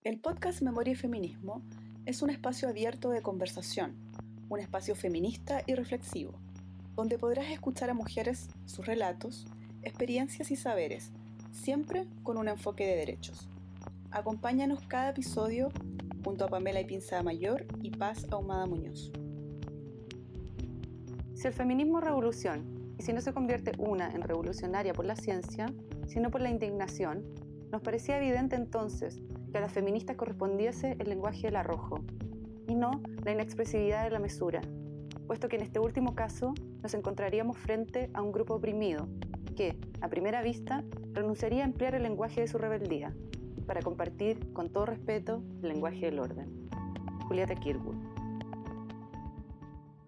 El podcast Memoria y Feminismo es un espacio abierto de conversación, un espacio feminista y reflexivo, donde podrás escuchar a mujeres, sus relatos, experiencias y saberes, siempre con un enfoque de derechos. Acompáñanos cada episodio junto a Pamela Ipinzada Mayor y Paz Ahumada Muñoz. Si el feminismo es revolución, y si no se convierte una en revolucionaria por la ciencia, sino por la indignación, nos parecía evidente entonces que a las feministas correspondiese el lenguaje del arrojo, y no la inexpresividad de la mesura, puesto que en este último caso nos encontraríamos frente a un grupo oprimido, que, a primera vista, renunciaría a emplear el lenguaje de su rebeldía, para compartir, con todo respeto, el lenguaje del orden. Julieta Kirwood.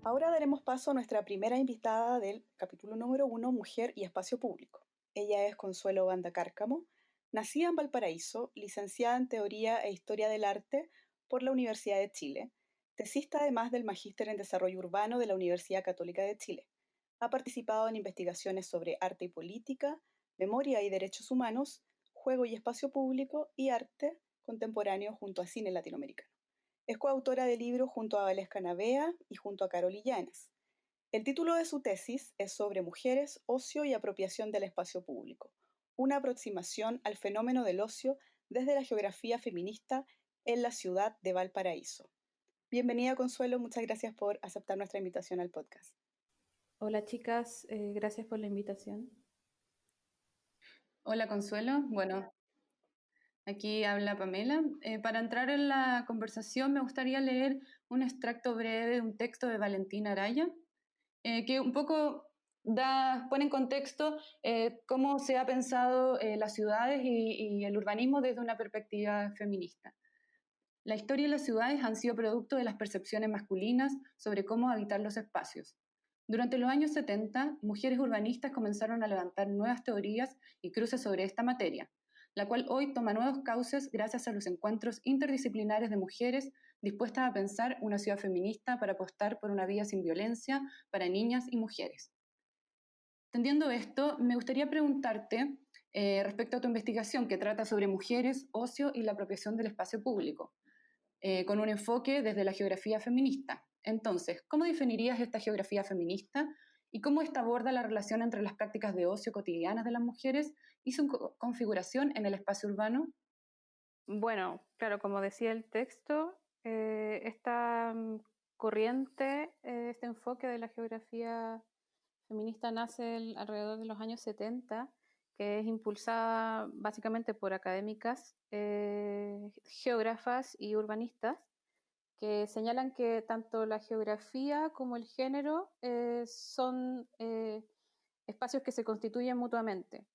Ahora daremos paso a nuestra primera invitada del capítulo número 1, Mujer y Espacio Público. Ella es Consuelo Banda Cárcamo, nacida en Valparaíso, licenciada en Teoría e Historia del Arte por la Universidad de Chile, tesista además del Magíster en Desarrollo Urbano de la Universidad Católica de Chile. Ha participado en investigaciones sobre arte y política, memoria y derechos humanos, juego y espacio público y arte contemporáneo junto a Cine Latinoamericano. Es coautora de libros junto a Valesca Navea y junto a Carol Illanes. El título de su tesis es sobre mujeres, ocio y apropiación del espacio público, una aproximación al fenómeno del ocio desde la geografía feminista en la ciudad de Valparaíso. Bienvenida, Consuelo, muchas gracias por aceptar nuestra invitación al podcast. Hola chicas, gracias por la invitación. Hola Consuelo, bueno, aquí habla Pamela. Para entrar en la conversación me gustaría leer un extracto breve de un texto de Valentina Araya, que un poco pone en contexto cómo se ha pensado las ciudades y el urbanismo desde una perspectiva feminista. La historia de las ciudades han sido producto de las percepciones masculinas sobre cómo habitar los espacios. Durante los años 70, mujeres urbanistas comenzaron a levantar nuevas teorías y cruces sobre esta materia, la cual hoy toma nuevos cauces gracias a los encuentros interdisciplinares de mujeres dispuestas a pensar una ciudad feminista para apostar por una vida sin violencia para niñas y mujeres. Entendiendo esto, me gustaría preguntarte respecto a tu investigación que trata sobre mujeres, ocio y la apropiación del espacio público, con un enfoque desde la geografía feminista. Entonces, ¿cómo definirías esta geografía feminista y cómo esta aborda la relación entre las prácticas de ocio cotidianas de las mujeres y su configuración en el espacio urbano? Bueno, claro, como decía el texto, esta corriente, este enfoque de la geografía feminista nace alrededor de los años 70, que es impulsada básicamente por académicas, geógrafas y urbanistas, que señalan que tanto la geografía como el género son espacios que se constituyen mutuamente.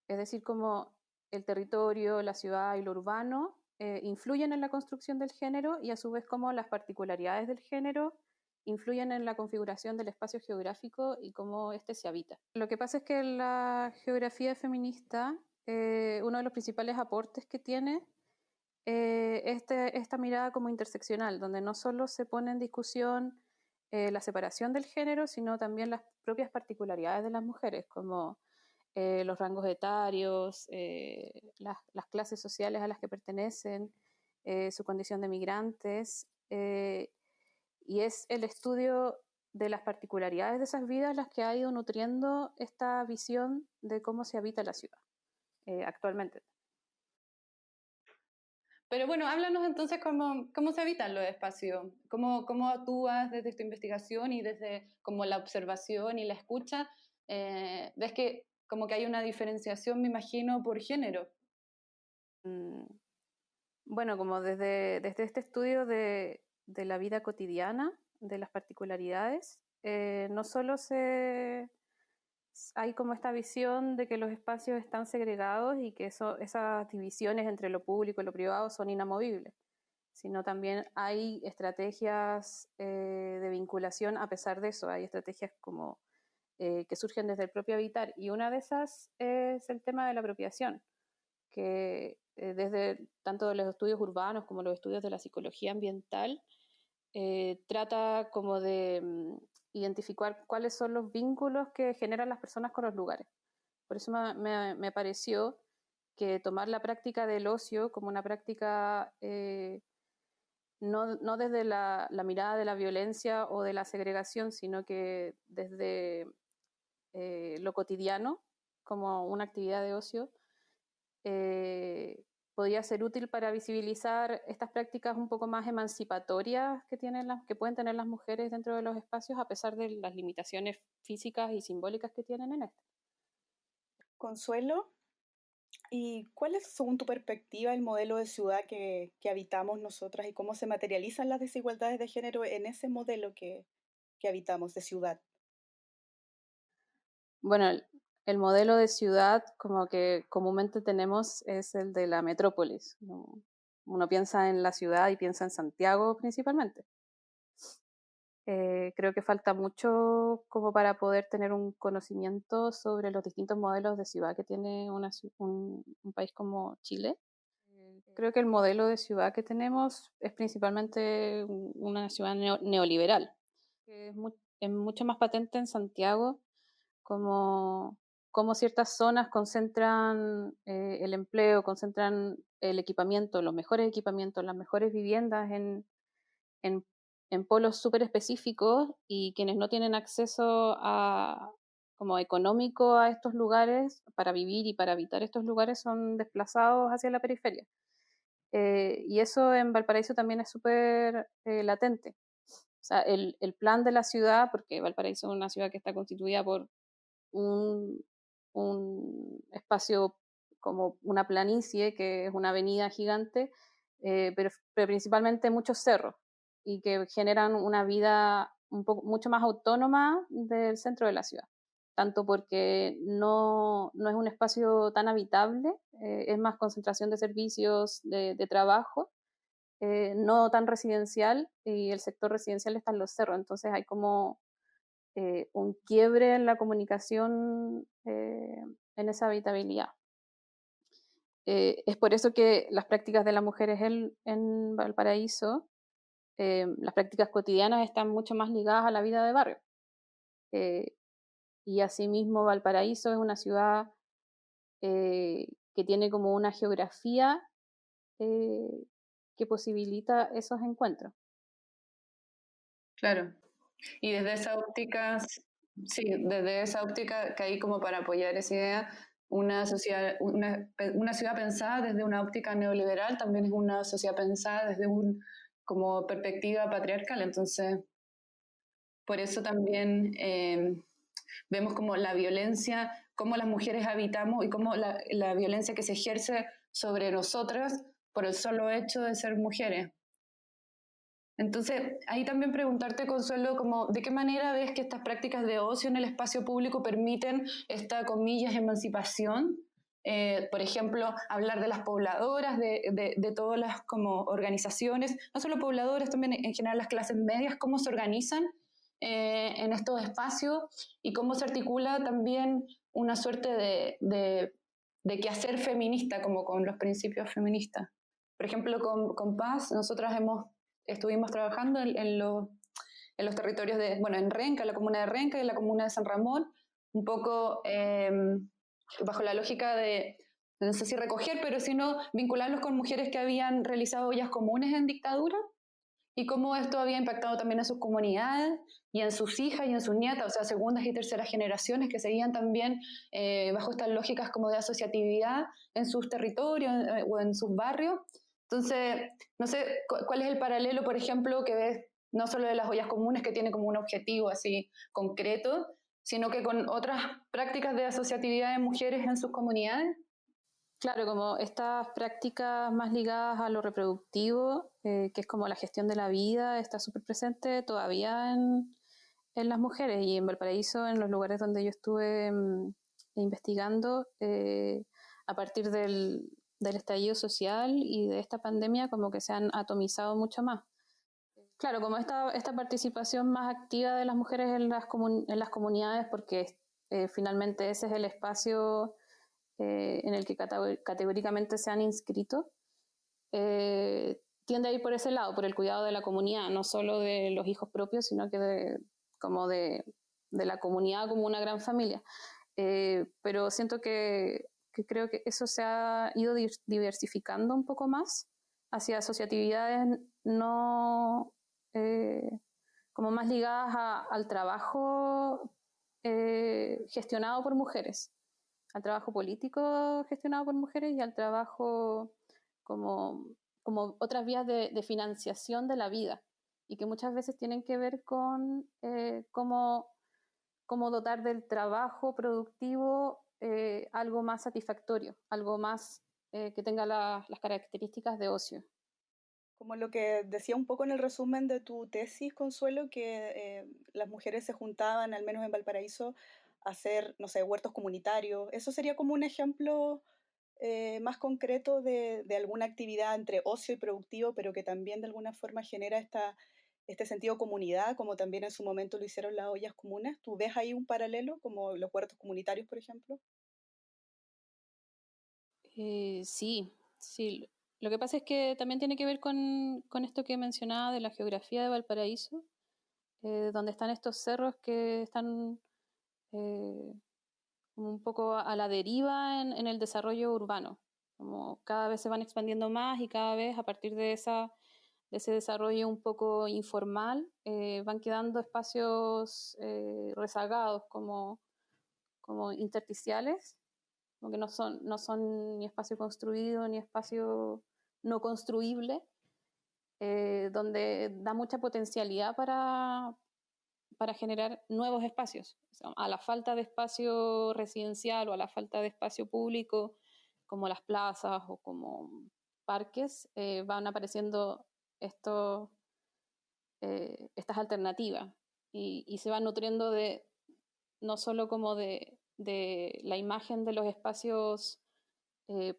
Es decir, como el territorio, la ciudad y lo urbano influyen en la construcción del género y a su vez como las particularidades del género influyen en la configuración del espacio geográfico y cómo éste se habita. Lo que pasa es que la geografía feminista, uno de los principales aportes que tiene esta mirada como interseccional, donde no solo se pone en discusión la separación del género, sino también las propias particularidades de las mujeres, como los rangos etarios, las clases sociales a las que pertenecen, su condición de migrantes, y es el estudio de las particularidades de esas vidas las que ha ido nutriendo esta visión de cómo se habita la ciudad actualmente. Pero bueno, háblanos entonces cómo se habitan los espacios, cómo actúas desde tu investigación y desde como la observación y la escucha. Ves que como que hay una diferenciación, me imagino, por género. Bueno, como desde este estudio de la vida cotidiana, de las particularidades, no solo hay como esta visión de que los espacios están segregados y que esas divisiones entre lo público y lo privado son inamovibles, sino también hay estrategias de vinculación a pesar de eso, hay estrategias como que surgen desde el propio habitar, y una de esas es el tema de la apropiación, que desde tanto de los estudios urbanos como los estudios de la psicología ambiental trata como de identificar cuáles son los vínculos que generan las personas con los lugares. Por eso me pareció que tomar la práctica del ocio como una práctica no desde la mirada de la violencia o de la segregación, sino que desde lo cotidiano, como una actividad de ocio, podría ser útil para visibilizar estas prácticas un poco más emancipatorias que pueden tener las mujeres dentro de los espacios, a pesar de las limitaciones físicas y simbólicas que tienen en este. Consuelo, ¿y cuál es, según tu perspectiva, el modelo de ciudad que habitamos nosotras y cómo se materializan las desigualdades de género en ese modelo que habitamos de ciudad? Bueno, el modelo de ciudad como que comúnmente tenemos es el de la metrópolis, ¿no? Uno piensa en la ciudad y piensa en Santiago principalmente. Creo que falta mucho como para poder tener un conocimiento sobre los distintos modelos de ciudad que tiene un país como Chile. Creo que el modelo de ciudad que tenemos es principalmente una ciudad neoliberal, que es mucho más patente en Santiago, como ciertas zonas concentran el empleo, concentran el equipamiento, los mejores equipamientos, las mejores viviendas en, en polos súper específicos, y quienes no tienen acceso como económico a estos lugares para vivir y para habitar estos lugares son desplazados hacia la periferia. Y eso en Valparaíso también es súper latente. O sea, el plan de la ciudad, porque Valparaíso es una ciudad que está constituida por un, un espacio como una planicie, que es una avenida gigante, pero principalmente muchos cerros, y que generan una vida mucho más autónoma del centro de la ciudad, tanto porque no es un espacio tan habitable, es más concentración de servicios, de trabajo, no tan residencial, y el sector residencial está en los cerros, entonces hay como un quiebre en la comunicación en esa habitabilidad. Es por eso que las prácticas de las mujeres en Valparaíso, las prácticas cotidianas, están mucho más ligadas a la vida de barrio. Y asimismo Valparaíso es una ciudad que tiene como una geografía que posibilita esos encuentros. Claro. Y desde esa óptica, sí, desde esa óptica que hay como para apoyar esa idea, una ciudad pensada desde una óptica neoliberal también es una sociedad pensada desde como perspectiva patriarcal. Entonces, por eso también vemos como la violencia, cómo las mujeres habitamos y cómo la violencia que se ejerce sobre nosotras por el solo hecho de ser mujeres. Entonces, ahí también preguntarte, Consuelo, como, ¿de qué manera ves que estas prácticas de ocio en el espacio público permiten esta, comillas, emancipación? Por ejemplo, hablar de las pobladoras, de todas las como organizaciones, no solo pobladoras, también en general las clases medias, cómo se organizan en estos espacios y cómo se articula también una suerte de quehacer feminista, como con los principios feministas. Por ejemplo, con Paz, nosotras estuvimos trabajando en los territorios bueno, en Renca, en la comuna de Renca y en la comuna de San Ramón, un poco bajo la lógica de, no sé si recoger, pero sino vincularlos con mujeres que habían realizado ollas comunes en dictadura, y cómo esto había impactado también en sus comunidades y en sus hijas y en sus nietas, o sea, segundas y terceras generaciones que seguían también bajo estas lógicas como de asociatividad en sus territorios o en sus barrios. Entonces, no sé cuál es el paralelo, por ejemplo, que ves no solo de las ollas comunes, que tiene como un objetivo así concreto, sino que con otras prácticas de asociatividad de mujeres en sus comunidades. Claro, como estas prácticas más ligadas a lo reproductivo, que es como la gestión de la vida, está súper presente todavía en las mujeres, y en Valparaíso, en los lugares donde yo estuve investigando, a partir del estallido social y de esta pandemia, como que se han atomizado mucho más. Claro, como esta participación más activa de las mujeres en las comunidades, porque finalmente ese es el espacio en el que categóricamente se han inscrito, tiende a ir por ese lado, por el cuidado de la comunidad, no solo de los hijos propios, sino que como de la comunidad como una gran familia. Pero siento que que creo que eso se ha ido diversificando un poco más hacia asociatividades no como más ligadas al trabajo gestionado por mujeres, al trabajo político gestionado por mujeres y al trabajo como otras vías de financiación de la vida, y que muchas veces tienen que ver con cómo dotar del trabajo productivo algo más satisfactorio, algo más que tenga las características de ocio. Como lo que decía un poco en el resumen de tu tesis, Consuelo, que las mujeres se juntaban, al menos en Valparaíso, a hacer, no sé, huertos comunitarios. ¿Eso sería como un ejemplo más concreto de alguna actividad entre ocio y productivo, pero que también de alguna forma genera este sentido de comunidad, como también en su momento lo hicieron las ollas comunes? ¿Tú ves ahí un paralelo, como los huertos comunitarios, por ejemplo? Sí, sí. Lo que pasa es que también tiene que ver con esto que mencionaba de la geografía de Valparaíso, donde están estos cerros que están eh, como un poco a la deriva en el desarrollo urbano. Como cada vez se van expandiendo más y cada vez a partir de ese desarrollo un poco informal van quedando espacios rezagados como intersticiales, como que no son ni espacio construido ni espacio no construible, donde da mucha potencialidad para generar nuevos espacios. O sea, a la falta de espacio residencial o a la falta de espacio público, como las plazas o como parques, van apareciendo estos, estas alternativas y se van nutriendo no solo como de la imagen de los espacios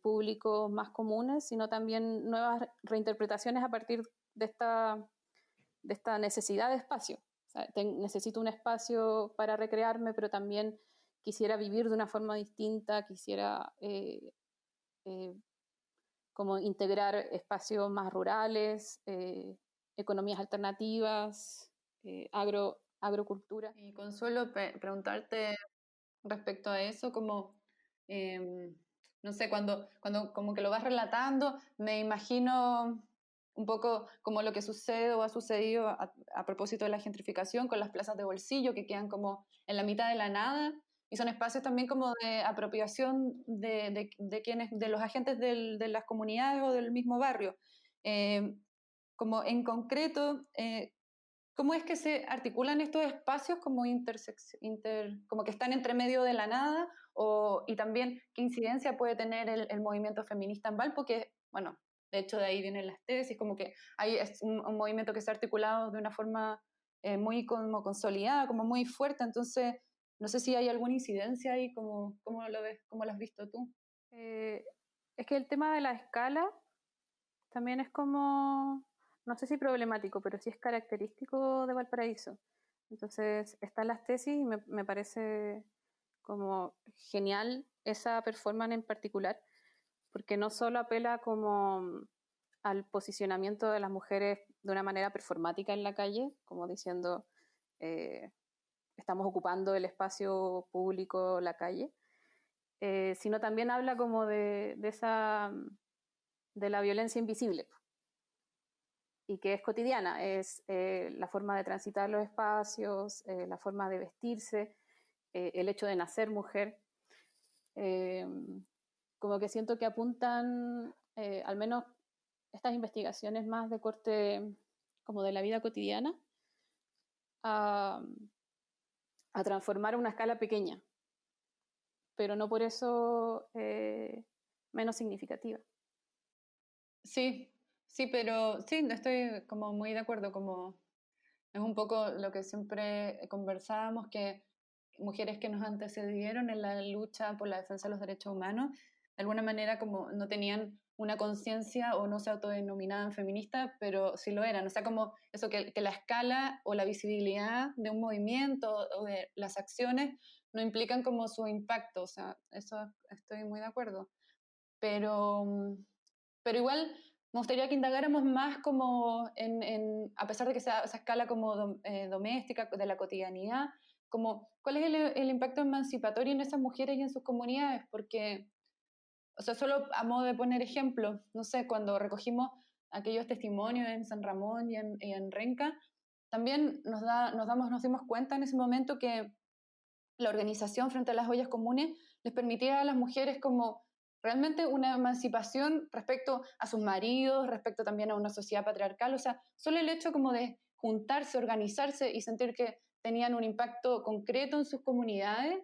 públicos más comunes, sino también nuevas reinterpretaciones a partir de esta necesidad de espacio. O sea, necesito un espacio para recrearme, pero también quisiera vivir de una forma distinta, quisiera eh, como integrar espacios más rurales, economías alternativas, agrocultura. Y Consuelo, preguntarte respecto a eso, como, no sé, cuando como que lo vas relatando, me imagino un poco como lo que sucede o ha sucedido a propósito de la gentrificación con las plazas de bolsillo que quedan como en la mitad de la nada y son espacios también como de apropiación de quienes, de los agentes de las comunidades o del mismo barrio. Eh, como en concreto, ¿cómo es que se articulan estos espacios como como que están entre medio de la nada? Y también, ¿qué incidencia puede tener el movimiento feminista en Valpo? Que, bueno, de hecho de ahí vienen las tesis, como que es un movimiento que se ha articulado de una forma muy como consolidada, como muy fuerte. Entonces, no sé si hay alguna incidencia ahí, ¿cómo lo ves? ¿Cómo lo has visto tú? Es que el tema de la escala también es como, no sé si problemático, pero sí es característico de Valparaíso. Entonces, están las tesis y me parece como genial esa performance en particular, porque no solo apela como al posicionamiento de las mujeres de una manera performática en la calle, como diciendo, eh, estamos ocupando el espacio público, la calle, sino también habla como de la violencia invisible y que es cotidiana, es la forma de transitar los espacios, la forma de vestirse, el hecho de nacer mujer. Eh, Como que siento que apuntan, al menos estas investigaciones más de corte como de la vida cotidiana, a, a transformar una escala pequeña, pero no por eso menos significativa. Sí, sí, pero sí, estoy como muy de acuerdo, como es un poco lo que siempre conversábamos, que mujeres que nos antecedieron en la lucha por la defensa de los derechos humanos, de alguna manera como no tenían una conciencia o no se autodenominaban feministas, pero sí lo eran. O sea, como eso que la escala o la visibilidad de un movimiento o de las acciones no implican como su impacto. O sea, eso estoy muy de acuerdo. Pero, pero igual me gustaría que indagáramos más como a pesar de que sea esa escala como doméstica, de la cotidianidad, como cuál es el impacto emancipatorio en esas mujeres y en sus comunidades, porque o sea, solo a modo de poner ejemplo, no sé, cuando recogimos aquellos testimonios en San Ramón y en Renca, también nos dimos cuenta en ese momento que la organización frente a las ollas comunes les permitía a las mujeres como realmente una emancipación respecto a sus maridos, respecto también a una sociedad patriarcal, o sea, solo el hecho como de juntarse, organizarse y sentir que tenían un impacto concreto en sus comunidades,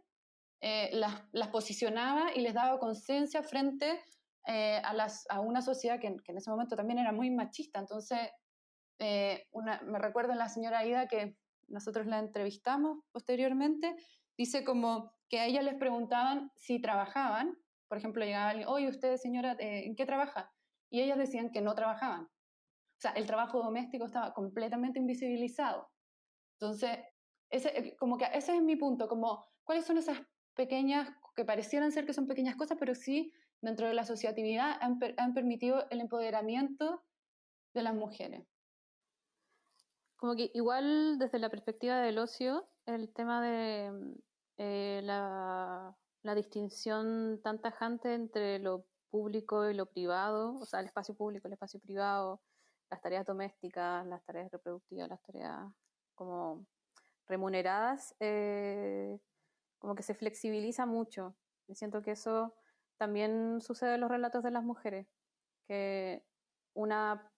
las posicionaba y les daba conciencia frente a una sociedad que en ese momento también era muy machista. Entonces, me recuerdo en la señora Aida, que nosotros la entrevistamos posteriormente, dice como que a ella les preguntaban si trabajaban, por ejemplo, llegaba alguien, oye, usted señora, ¿en qué trabaja? Y ellas decían que no trabajaban. O sea, el trabajo doméstico estaba completamente invisibilizado. Entonces, como que ese es mi punto, como cuáles son esas pequeñas, que parecieran ser que son pequeñas cosas, pero sí, dentro de la asociatividad han permitido el empoderamiento de las mujeres. Como que igual desde la perspectiva del ocio, el tema de la distinción tan tajante entre lo público y lo privado, o sea, el espacio público, el espacio privado, las tareas domésticas, las tareas reproductivas, las tareas como remuneradas, como que se flexibiliza mucho. Y siento que eso también sucede en los relatos de las mujeres, que una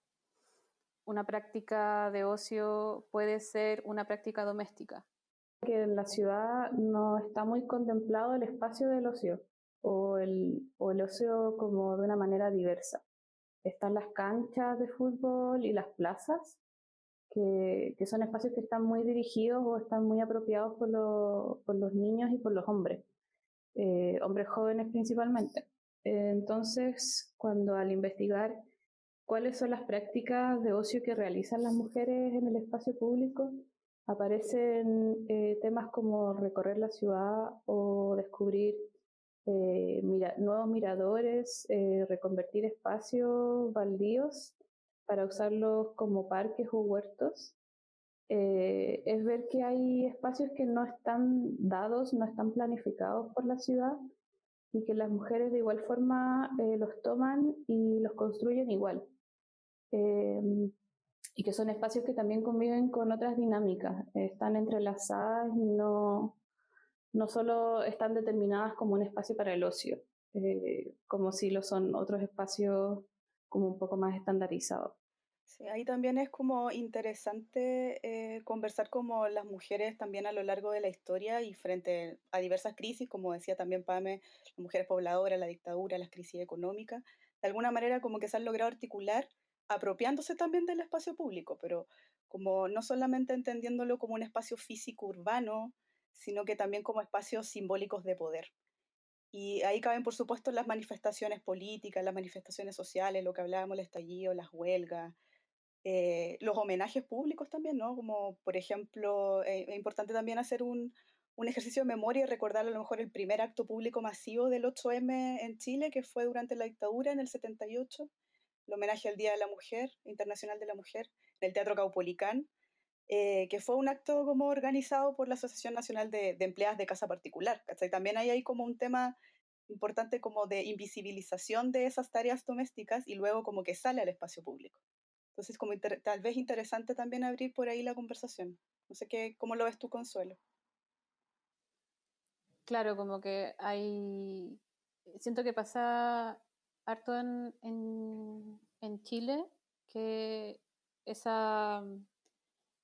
práctica de ocio puede ser una práctica doméstica. Que en la ciudad no está muy contemplado el espacio del ocio o el ocio como de una manera diversa. Están las canchas de fútbol y las plazas, que son espacios que están muy dirigidos o están muy apropiados por los niños y por los hombres, hombres jóvenes principalmente. Entonces, cuando al investigar cuáles son las prácticas de ocio que realizan las mujeres en el espacio público, aparecen temas como recorrer la ciudad o descubrir nuevos miradores, reconvertir espacios baldíos para usarlos como parques o huertos. Es ver que hay espacios que no están dados, no están planificados por la ciudad y que las mujeres de igual forma los toman y los construyen igual. Y que son espacios que también conviven con otras dinámicas, están entrelazadas y no solo están determinadas como un espacio para el ocio, como si lo son otros espacios como un poco más estandarizados. Sí, ahí también es como interesante conversar como las mujeres también a lo largo de la historia y frente a diversas crisis, como decía también Pame, las mujeres pobladoras, la dictadura, las crisis económicas, de alguna manera como que se han logrado articular apropiándose también del espacio público, pero como no solamente entendiéndolo como un espacio físico urbano, sino que también como espacios simbólicos de poder. Y ahí caben, por supuesto, las manifestaciones políticas, las manifestaciones sociales, lo que hablábamos, el estallido, las huelgas, los homenajes públicos también, ¿no? Como, por ejemplo, es importante también hacer un ejercicio de memoria y recordar a lo mejor el primer acto público masivo del 8M en Chile, que fue durante la dictadura en el 78, el homenaje al Día de la Mujer, Internacional de la Mujer, en el Teatro Caupolicán, que fue un acto como organizado por la Asociación Nacional de Empleadas de Casa Particular, ¿cachai? También hay ahí como un tema importante como de invisibilización de esas tareas domésticas y luego como que sale al espacio público. Entonces, como tal vez interesante también abrir por ahí la conversación. No sé cómo lo ves tú, Consuelo. Claro, como que hay, siento que pasa harto en Chile, que esa,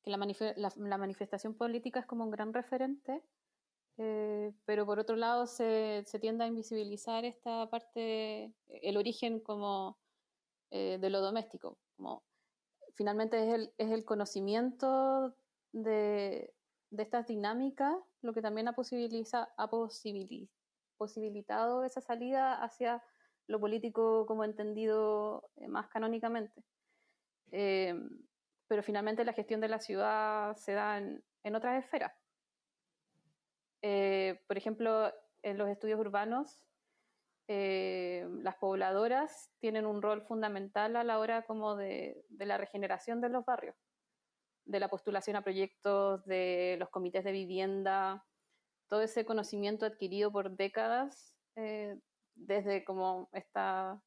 que la manifestación política es como un gran referente, pero por otro lado se tiende a invisibilizar esta parte, el origen como de lo doméstico, como finalmente es el conocimiento de estas dinámicas lo que también ha posibilitado esa salida hacia lo político como entendido más canónicamente. Pero finalmente la gestión de la ciudad se da en otras esferas. Por ejemplo, en los estudios urbanos, las pobladoras tienen un rol fundamental a la hora como de la regeneración de los barrios, de la postulación a proyectos, de los comités de vivienda, todo ese conocimiento adquirido por décadas desde como esta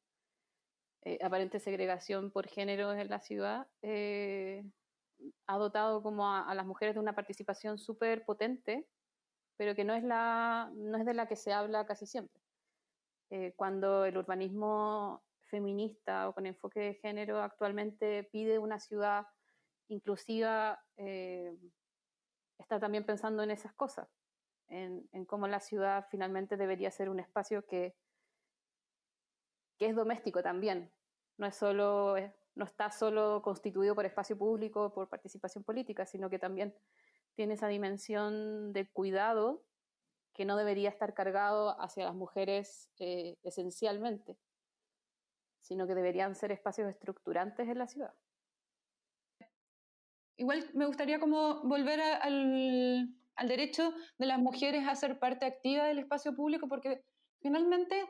aparente segregación por género en la ciudad, ha dotado como a las mujeres de una participación súper potente, pero que no es de la que se habla casi siempre. Cuando el urbanismo feminista o con enfoque de género actualmente pide una ciudad inclusiva, está también pensando en esas cosas, en cómo la ciudad finalmente debería ser un espacio que es doméstico también. No está solo constituido por espacio público, por participación política, sino que también tiene esa dimensión de cuidado que no debería estar cargado hacia las mujeres esencialmente, sino que deberían ser espacios estructurantes en la ciudad. Igual me gustaría como volver al derecho de las mujeres a ser parte activa del espacio público, porque finalmente,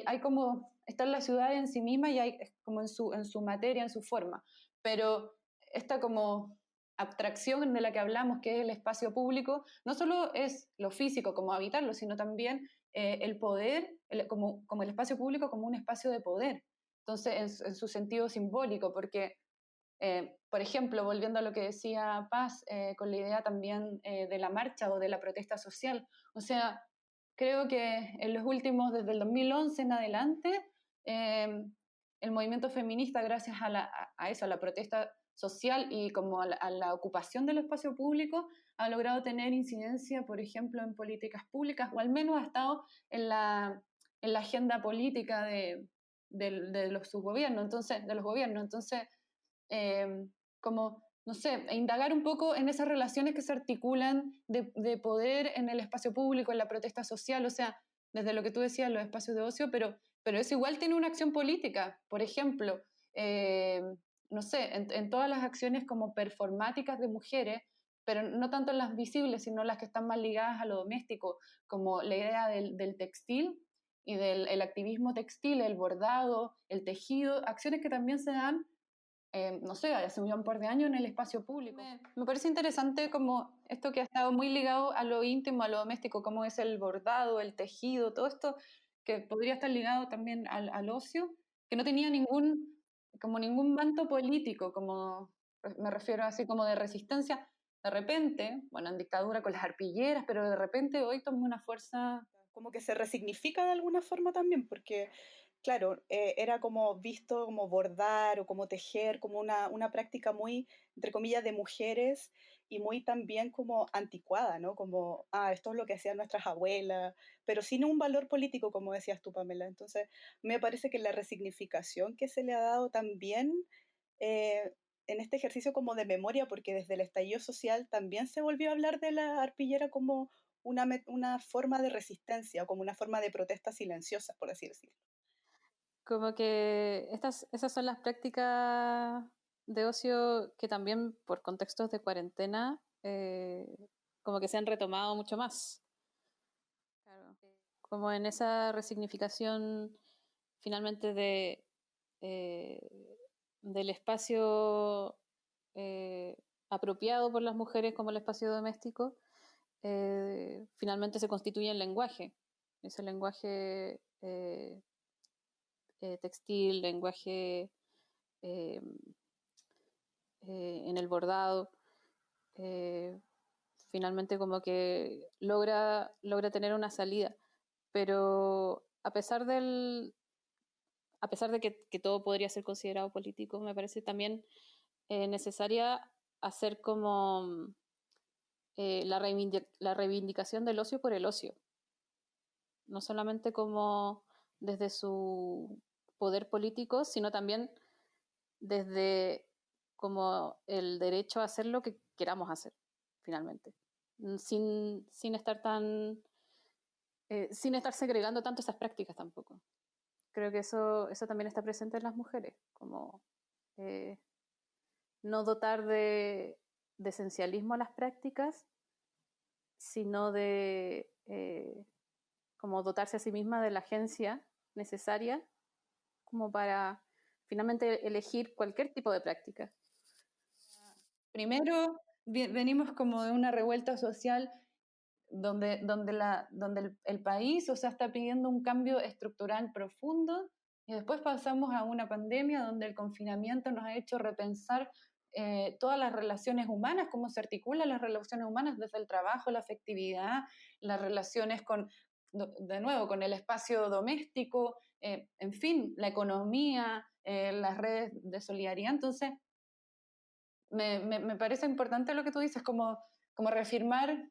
hay como, está en la ciudad en sí misma y hay como en su materia, en su forma, pero esta como abstracción de la que hablamos, que es el espacio público, no solo es lo físico, como habitarlo, sino también el poder, como el espacio público como un espacio de poder, entonces en su sentido simbólico, porque por ejemplo, volviendo a lo que decía Paz, con la idea también de la marcha o de la protesta social, o sea, creo que en los últimos, desde el 2011 en adelante, el movimiento feminista, gracias a eso, a la protesta social y como a la ocupación del espacio público, ha logrado tener incidencia, por ejemplo, en políticas públicas, o al menos ha estado en la agenda política de los subgobiernos, de los gobiernos. Entonces, como, no sé, indagar un poco en esas relaciones que se articulan de poder en el espacio público, en la protesta social, o sea, desde lo que tú decías, los espacios de ocio, pero eso igual tiene una acción política. Por ejemplo, no sé, en todas las acciones como performáticas de mujeres, pero no tanto en las visibles, sino las que están más ligadas a lo doméstico, como la idea del textil y del activismo textil, el bordado, el tejido, acciones que también se dan no sé, hace un par de años en el espacio público. Me parece interesante como esto que ha estado muy ligado a lo íntimo, a lo doméstico, como es el bordado, el tejido, todo esto que podría estar ligado también al ocio, que no tenía ningún manto político, como me refiero así como de resistencia. De repente, bueno, en dictadura con las arpilleras, pero de repente hoy toma una fuerza. Como que se resignifica de alguna forma también, porque claro, era como visto como bordar o como tejer, como una práctica muy, entre comillas, de mujeres y muy también como anticuada, ¿no? Como, esto es lo que hacían nuestras abuelas, pero sin un valor político, como decías tú, Pamela. Entonces, me parece que la resignificación que se le ha dado también en este ejercicio como de memoria, porque desde el estallido social también se volvió a hablar de la arpillera como una forma de resistencia o como una forma de protesta silenciosa, por así decirlo. Como que esas son las prácticas de ocio que también por contextos de cuarentena como que se han retomado mucho más. Claro. Como en esa resignificación finalmente del espacio apropiado por las mujeres como el espacio doméstico, finalmente se constituye en lenguaje. Ese lenguaje textil, lenguaje en el bordado, finalmente como que logra tener una salida. Pero a pesar de que todo podría ser considerado político, me parece también necesaria hacer como la reivindicación del ocio por el ocio. No solamente como desde su poder político, sino también desde como el derecho a hacer lo que queramos hacer, finalmente. Sin estar sin estar segregando tanto esas prácticas tampoco. Creo que eso también está presente en las mujeres, como no dotar de esencialismo a las prácticas, sino de como dotarse a sí misma de la agencia necesaria como para finalmente elegir cualquier tipo de práctica. Primero, venimos como de una revuelta social donde el país, o sea, está pidiendo un cambio estructural profundo, y después pasamos a una pandemia donde el confinamiento nos ha hecho repensar todas las relaciones humanas, cómo se articulan las relaciones humanas desde el trabajo, la afectividad, las relaciones de nuevo, con el espacio doméstico, en fin, la economía, las redes de solidaridad. Entonces, me parece importante lo que tú dices, como reafirmar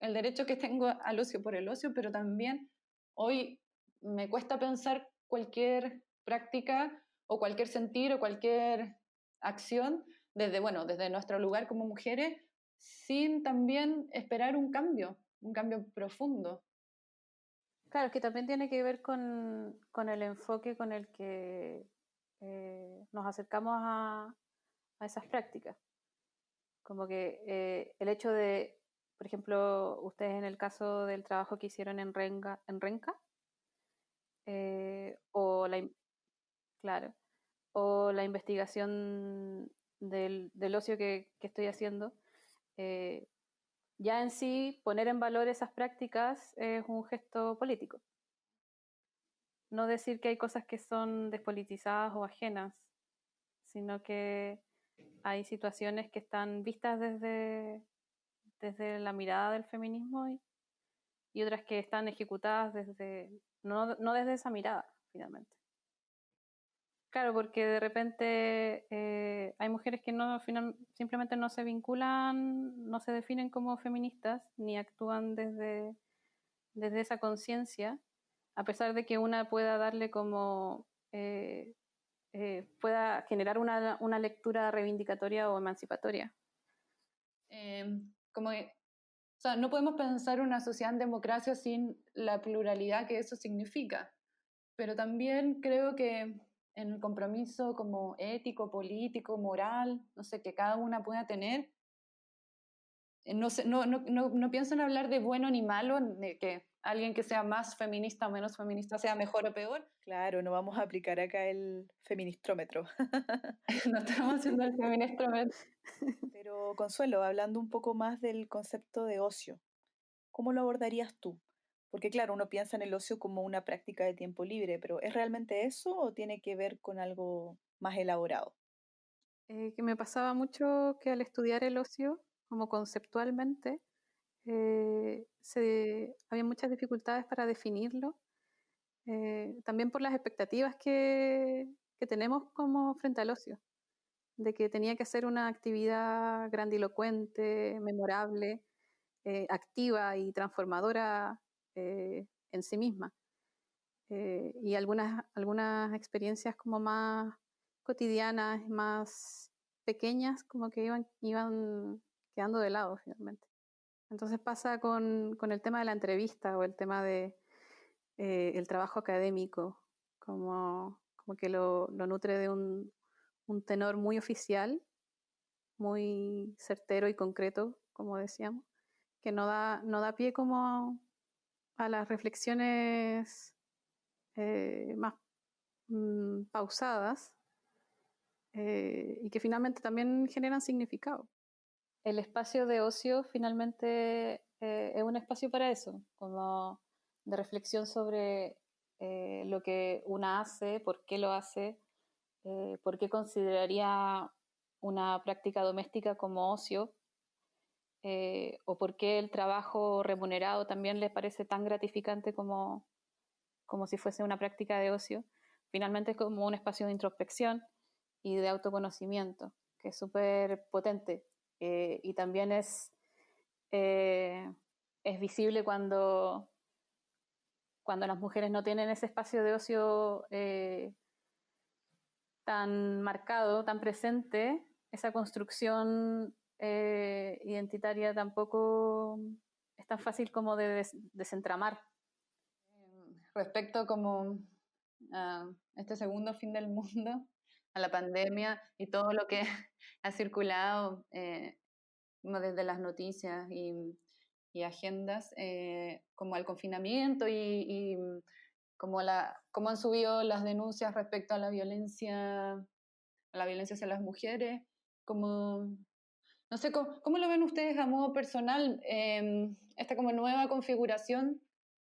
el derecho que tengo al ocio por el ocio, pero también hoy me cuesta pensar cualquier práctica o cualquier sentir o cualquier acción desde nuestro lugar como mujeres, sin también esperar un cambio profundo. Claro, que también tiene que ver con el enfoque con el que nos acercamos a esas prácticas. Como que el hecho de, por ejemplo, ustedes en el caso del trabajo que hicieron en Renca, claro, o la investigación del ocio que estoy haciendo, ya en sí poner en valor esas prácticas es un gesto político. No decir que hay cosas que son despolitizadas o ajenas, sino que hay situaciones que están vistas desde la mirada del feminismo y otras que están ejecutadas no desde esa mirada, finalmente. Claro, porque de repente hay mujeres que simplemente no se vinculan, no se definen como feministas, ni actúan desde esa conciencia, a pesar de que una pueda darle como pueda generar una lectura reivindicatoria o emancipatoria. O sea, no podemos pensar una sociedad en democracia sin la pluralidad que eso significa, pero también creo que en el compromiso como ético, político, moral, no sé, que cada una pueda tener, no pienso en hablar de bueno ni malo, de que alguien que sea más feminista o menos feminista sea mejor o peor. Claro, no vamos a aplicar acá el feministrómetro. No estamos haciendo el feministrómetro. Pero Consuelo, hablando un poco más del concepto de ocio, ¿cómo lo abordarías tú? Porque claro, uno piensa en el ocio como una práctica de tiempo libre, pero ¿es realmente eso o tiene que ver con algo más elaborado? Que me pasaba mucho que al estudiar el ocio, como conceptualmente, había muchas dificultades para definirlo, también por las expectativas que tenemos como frente al ocio, de que tenía que ser una actividad grandilocuente, memorable, activa y transformadora en sí misma. Y algunas experiencias como más cotidianas, más pequeñas, como que iban quedando de lado finalmente. Entonces pasa con el tema de la entrevista o el tema de el trabajo académico, como que lo nutre de un tenor muy oficial, muy certero y concreto, como decíamos, que no da pie como a las reflexiones más pausadas y que finalmente también generan significado. El espacio de ocio finalmente es un espacio para eso, como de reflexión sobre lo que una hace, por qué lo hace, por qué consideraría una práctica doméstica como ocio, o por qué el trabajo remunerado también les parece tan gratificante como si fuese una práctica de ocio. Finalmente es como un espacio de introspección y de autoconocimiento, que es súper potente. Y también es visible cuando las mujeres no tienen ese espacio de ocio tan marcado, tan presente, esa construcción identitaria tampoco es tan fácil como de desentramar. Respecto como a este segundo fin del mundo, a la pandemia y todo lo que ha circulado como desde las noticias y agendas, como al confinamiento y como cómo han subido las denuncias respecto a la violencia hacia las mujeres, como No sé, ¿cómo lo ven ustedes a modo personal, esta como nueva configuración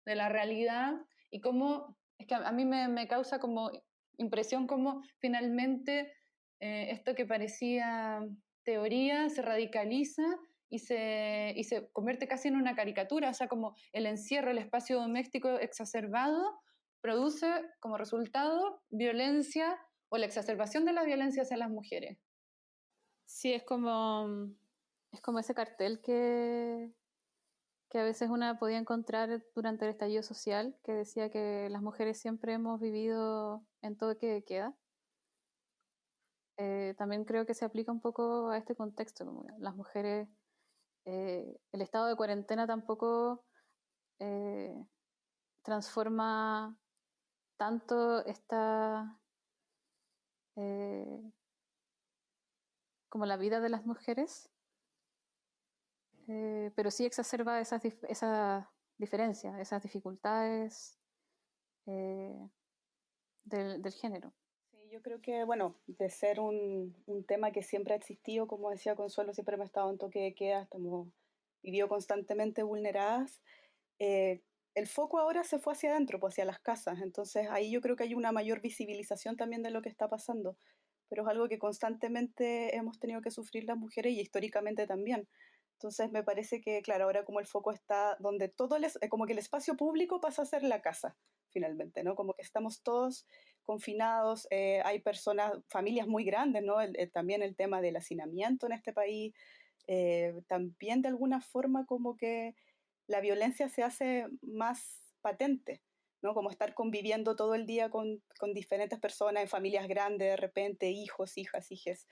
de la realidad? Y cómo, es que a mí me causa como impresión cómo finalmente esto que parecía teoría se radicaliza y se convierte casi en una caricatura, o sea, como el encierro, el espacio doméstico exacerbado produce como resultado violencia o la exacerbación de la violencia hacia las mujeres. Sí, es como ese cartel que a veces una podía encontrar durante el estallido social, que decía que las mujeres siempre hemos vivido en toque de queda. También creo que se aplica un poco a este contexto, como las mujeres, el estado de cuarentena tampoco transforma tanto como la vida de las mujeres, pero sí exacerba esas diferencias, esas dificultades del género. Sí, yo creo que, bueno, de ser un tema que siempre ha existido, como decía Consuelo, siempre hemos estado en toque de queda, estamos vivido constantemente vulneradas. eh, el foco ahora se fue hacia adentro, pues hacia las casas, entonces ahí yo creo que hay una mayor visibilización también de lo que está pasando, pero es algo que constantemente hemos tenido que sufrir las mujeres y históricamente también. Entonces me parece que, claro, ahora como el foco está donde como que el espacio público pasa a ser la casa, finalmente, ¿no? Como que estamos todos confinados, hay personas, familias muy grandes, ¿no? También el tema del hacinamiento en este país, también de alguna forma como que la violencia se hace más patente, ¿no? Como estar conviviendo todo el día con diferentes personas en familias grandes, de repente, hijos, hijas, hijes.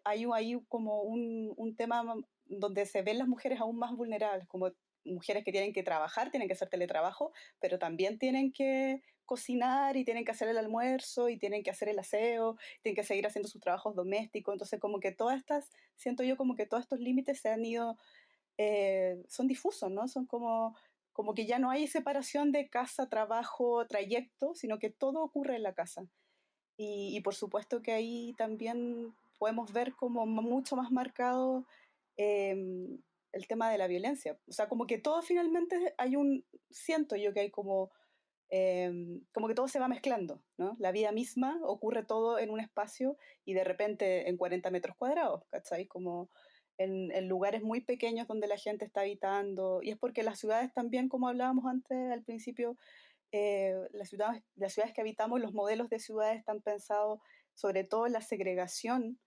Hay como un tema donde se ven las mujeres aún más vulnerables, como mujeres que tienen que trabajar, tienen que hacer teletrabajo, pero también tienen que cocinar y tienen que hacer el almuerzo y tienen que hacer el aseo, tienen que seguir haciendo sus trabajos domésticos. Entonces, como que siento yo como que todos estos límites se han ido, son difusos, ¿no? Son como que ya no hay separación de casa, trabajo, trayecto, sino que todo ocurre en la casa. Y por supuesto que ahí también podemos ver como mucho más marcado el tema de la violencia. O sea, como que todo finalmente siento yo que hay como que todo se va mezclando, ¿no? La vida misma ocurre todo en un espacio y de repente en 40 metros cuadrados, ¿cachai? Como en lugares muy pequeños donde la gente está habitando. Y es porque las ciudades también, como hablábamos antes al principio, las ciudades que habitamos, los modelos de ciudades están pensados sobre todo en la segregación,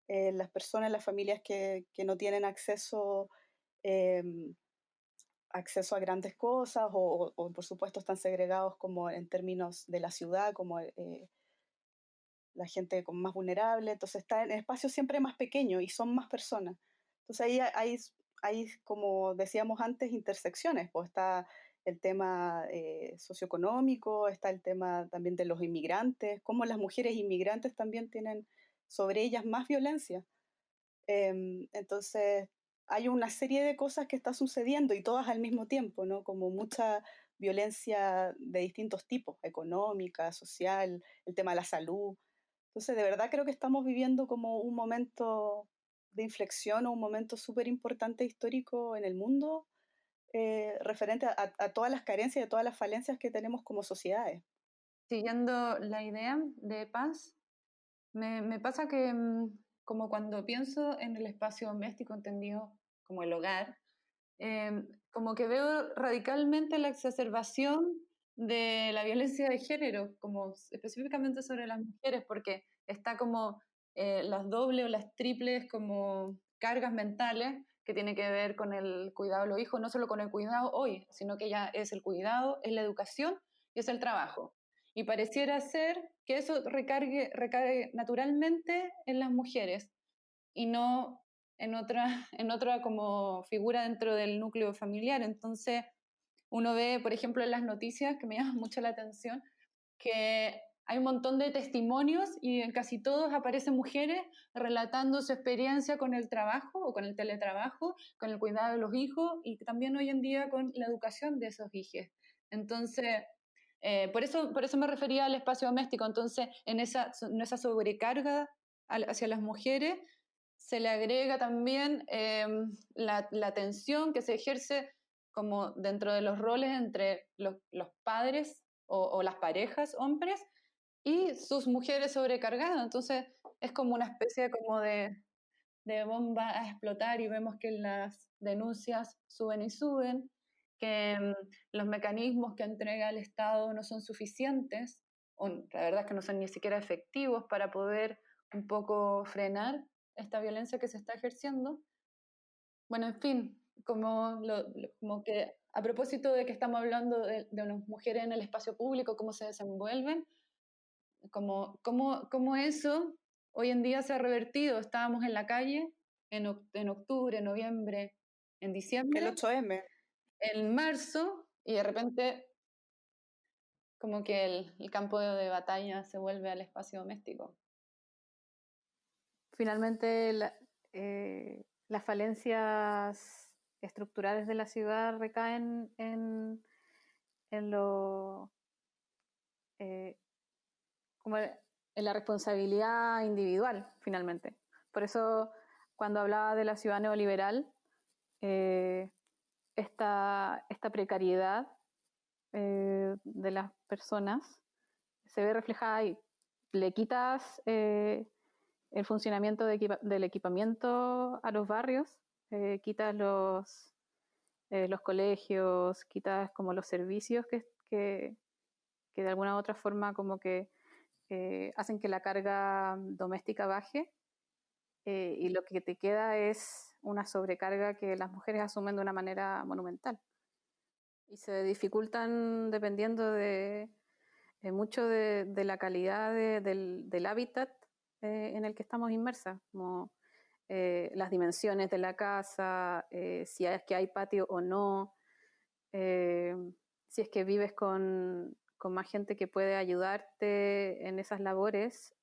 las personas, las familias que no tienen eh, acceso a grandes cosas o, por supuesto están segregados como en términos de la ciudad, como la gente como más vulnerable, entonces está en espacios siempre más pequeños y son más personas. Entonces ahí hay, como decíamos antes, intersecciones, pues está el tema socioeconómico, está el tema también de los inmigrantes, cómo las mujeres inmigrantes también tienen sobre ellas más violencia. Entonces hay una serie de cosas que está sucediendo y todas al mismo tiempo, ¿no? Como mucha violencia de distintos tipos, económica, social, el tema de la salud. Entonces, de verdad creo que estamos viviendo como un momento de inflexión o un momento súper importante histórico en el mundo, referente a todas las carencias y a todas las falencias que tenemos como sociedades. Siguiendo la idea de paz, me pasa que como cuando pienso en el espacio doméstico entendido como el hogar, como que veo radicalmente la exacerbación de la violencia de género, como específicamente sobre las mujeres, porque está como las dobles o las triples como cargas mentales que tiene que ver con el cuidado de los hijos, no solo con el cuidado hoy, sino que ya es el cuidado, es la educación y es el trabajo. Y pareciera ser que eso recae naturalmente en las mujeres y no en otra como figura dentro del núcleo familiar. Entonces, uno ve, por ejemplo, en las noticias, que me llama mucho la atención, que hay un montón de testimonios y en casi todos aparecen mujeres relatando su experiencia con el trabajo o con el teletrabajo, con el cuidado de los hijos y también hoy en día con la educación de esos hijos. Entonces, por eso me refería al espacio doméstico. Entonces, en esa sobrecarga hacia las mujeres, se le agrega también la tensión que se ejerce como dentro de los roles entre los padres o las parejas hombres y sus mujeres sobrecargadas. Entonces es como una especie como de bomba a explotar y vemos que las denuncias suben y suben, que los mecanismos que entrega el Estado no son suficientes, o la verdad es que no son ni siquiera efectivos para poder un poco frenar esta violencia que se está ejerciendo. Bueno, en fin, como que a propósito de que estamos hablando de las mujeres en el espacio público, cómo se desenvuelven, como eso hoy en día se ha revertido. Estábamos en la calle en octubre, noviembre, en El diciembre, 8M. en marzo, y de repente como que el campo de batalla se vuelve al espacio doméstico. Finalmente, las falencias estructurales de la ciudad recaen en lo como en la responsabilidad individual, finalmente. Por eso, cuando hablaba de la ciudad neoliberal, esta precariedad de las personas se ve reflejada ahí. Le quitas el funcionamiento del equipamiento a los barrios, quitas los colegios, quitas como los servicios que de alguna u otra forma como que hacen que la carga doméstica baje, y lo que te queda es una sobrecarga que las mujeres asumen de una manera monumental. Y se dificultan dependiendo de mucho de la calidad del hábitat en el que estamos inmersas, como las dimensiones de la casa, si es que hay patio o no, si es que vives con más gente que puede ayudarte en esas labores,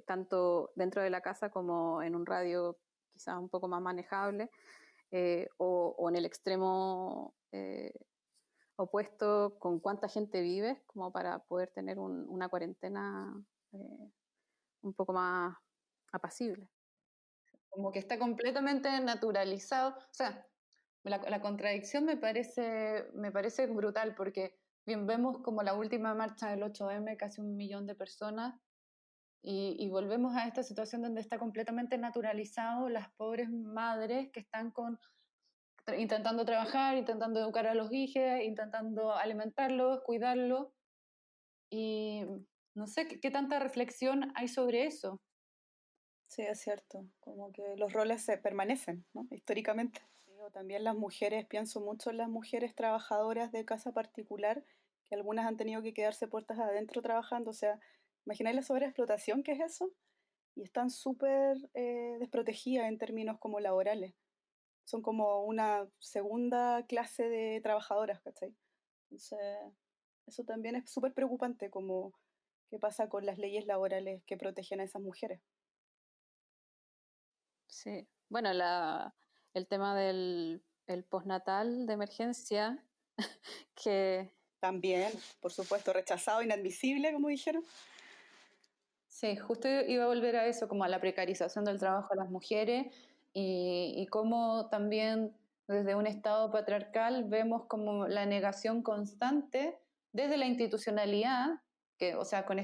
tanto dentro de la casa como en un radio quizás un poco más manejable, o en el extremo opuesto, con cuánta gente vives, como para poder tener una cuarentena un poco más apacible. Como que está completamente naturalizado. O sea, la contradicción me parece brutal, porque bien vemos como la última marcha del 8M, casi 1 millón de personas, y volvemos a esta situación donde está completamente naturalizado las pobres madres que están intentando trabajar, intentando educar a los hijos, intentando alimentarlos, cuidarlos, y no sé qué tanta reflexión hay sobre eso. Sí, es cierto, como que los roles se permanecen, ¿no? Históricamente. O también las mujeres, pienso mucho en las mujeres trabajadoras de casa particular, que algunas han tenido que quedarse puertas adentro trabajando, o sea, imagináis la sobreexplotación que es eso, y están súper desprotegidas en términos como laborales. Son como una segunda clase de trabajadoras, ¿cachai? Entonces, eso también es súper preocupante, como qué pasa con las leyes laborales que protegen a esas mujeres. Sí, bueno, el tema del postnatal de emergencia, que También, por supuesto, rechazado, inadmisible, como dijeron. Sí, justo iba a volver a eso, como a la precarización del trabajo de las mujeres y cómo también desde un Estado patriarcal vemos como la negación constante desde la institucionalidad, que, o sea, con